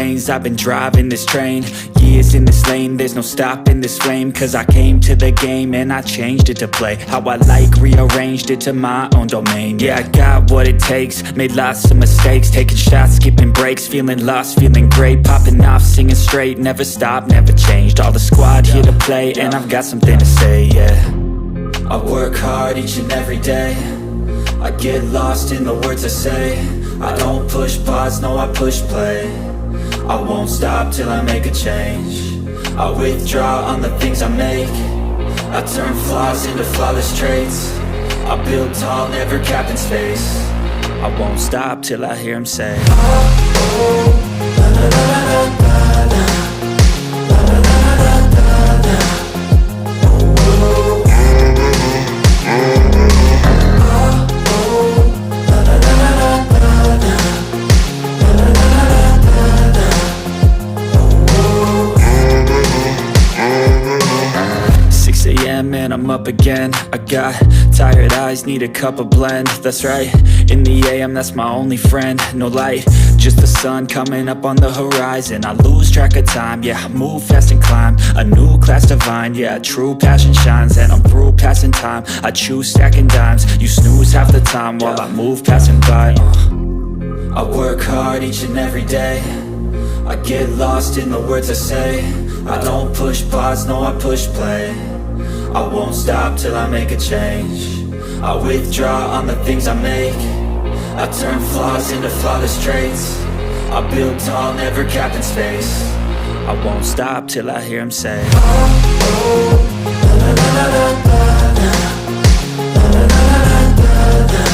veins, I've been driving this train. Years in this lane, there's no stopping this flame. Cause I came to the game and I changed it to play how I like, rearranged it to my own domain. Yeah, I got what it takes, made lots of mistakes, taking shots, skipping breaks, feeling lost, feeling great, popping off, singing straight, never stopped, never changed. All the squad here to play and I've got something to say, yeah. I work hard each and every day, I get lost in the words I say. I don't push pause, no I push play. I won't stop till I make a change. I withdraw on the things I make. I turn flaws into flawless traits. I build tall, never capped in space. I won't stop till I hear him say, oh, oh, la, la, la, la, la, la, la, la, la, la, la, la. And I'm up again. I got tired eyes, need a cup of blend. That's right, in the AM, that's my only friend. No light, just the sun coming up on the horizon. I lose track of time, yeah, I move fast and climb a new class divine, yeah, true passion shines. And I'm through passing time, I choose stacking dimes. You snooze half the time while I move passing by. I work hard each and every day, I get lost in the words I say. I don't push pause, no I push play. I won't stop till I make a change. I withdraw on the things I make. I turn flaws into flawless traits. I build tall, never capped in space. I won't stop till I hear him say, oh, oh, la, la, la, la, la, la, la, la, la, la, la.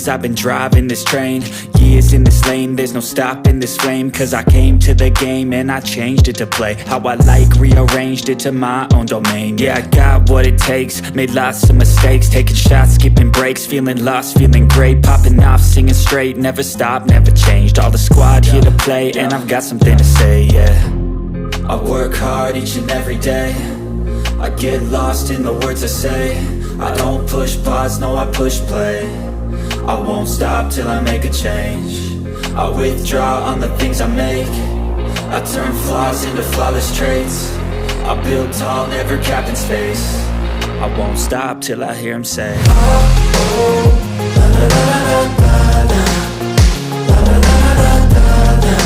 I've been driving this train. Years in this lane, there's no stopping this flame. Cause I came to the game and I changed it to play how I like, rearranged it to my own domain. Yeah, I got what it takes, made lots of mistakes, taking shots, skipping breaks, feeling lost, feeling great, popping off, singing straight, never stopped, never changed. All the squad here to play and I've got something to say, yeah. I work hard each and every day, I get lost in the words I say. I don't push pause, no I push play. I won't stop till I make a change. I withdraw on the things I make. I turn flaws into flawless traits. I build tall, never capped in space. I won't stop till I hear him say, oh, oh, la, la, la, la, la, la, la, la, la, la, la, la.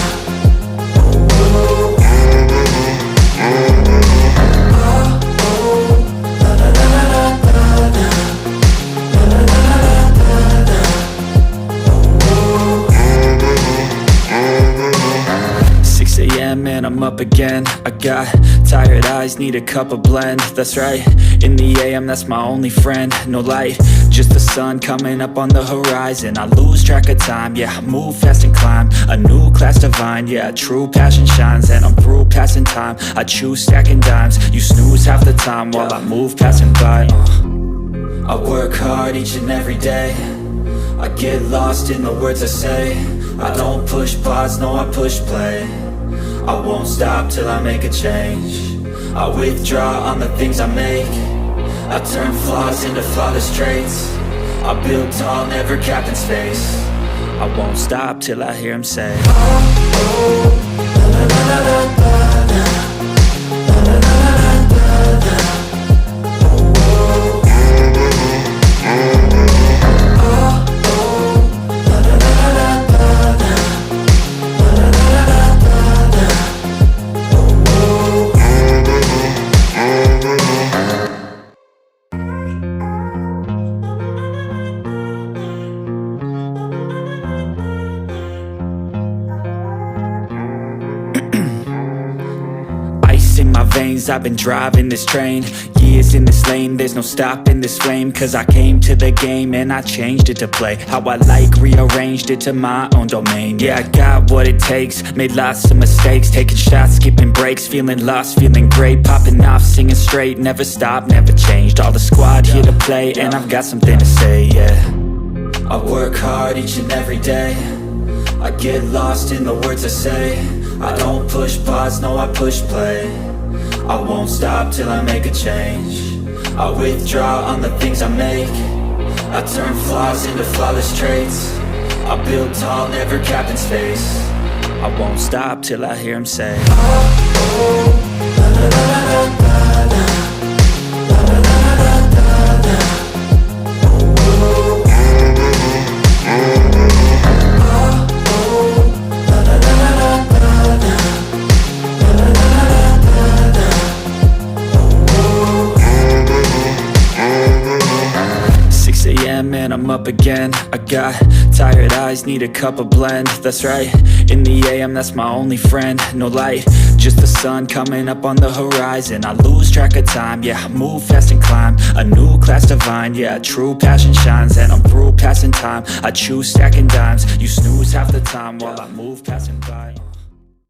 And I'm up again. I got tired eyes, need a cup of blend. That's right, in the AM, that's my only friend. No light, just the sun coming up on the horizon. I lose track of time, yeah, I move fast and climb a new class divine, yeah, true passion shines. And I'm through passing time, I choose stacking dimes. You snooze half the time while I move passing by. I work hard each and every day, I get lost in the words I say. I don't push pause, no I push play. I won't stop till I make a change. I withdraw on the things I make. I turn flaws into flawless traits. I build tall, never capped in space. I won't stop till I hear him say, oh, oh, la, la, la, la, la, la, la, la, la, la, la, la. I've been driving this train. Years in this lane, there's no stopping this flame. Cause I came to the game and I changed it to play how I like, rearranged it to my own domain. Yeah, I got what it takes, made lots of mistakes, taking shots, skipping breaks, feeling lost, feeling great, popping off, singing straight, never stopped, never changed. All the squad here to play, and I've got something to say, yeah. I work hard each and every day, I get lost in the words I say. I don't push pause, no, I push play. I won't stop till I make a change. I withdraw on the things I make. I turn flaws into flawless traits. I build tall, never capped in space. I won't stop till I hear him say, oh, oh, la la la la la la, la la la la la la, oh, oh, la la la la la la, la la la la la la, oh, oh. 6 a.m. and I'm up again. I got tired eyes, need a cup of blend. That's right, in the AM, that's my only friend. No light, just the sun coming up on the horizon. I lose track of time, yeah, I move fast and climb a new class divine, yeah, true passion shines. And I'm through passing time, I choose stacking dimes. You snooze half the time while I move passing by.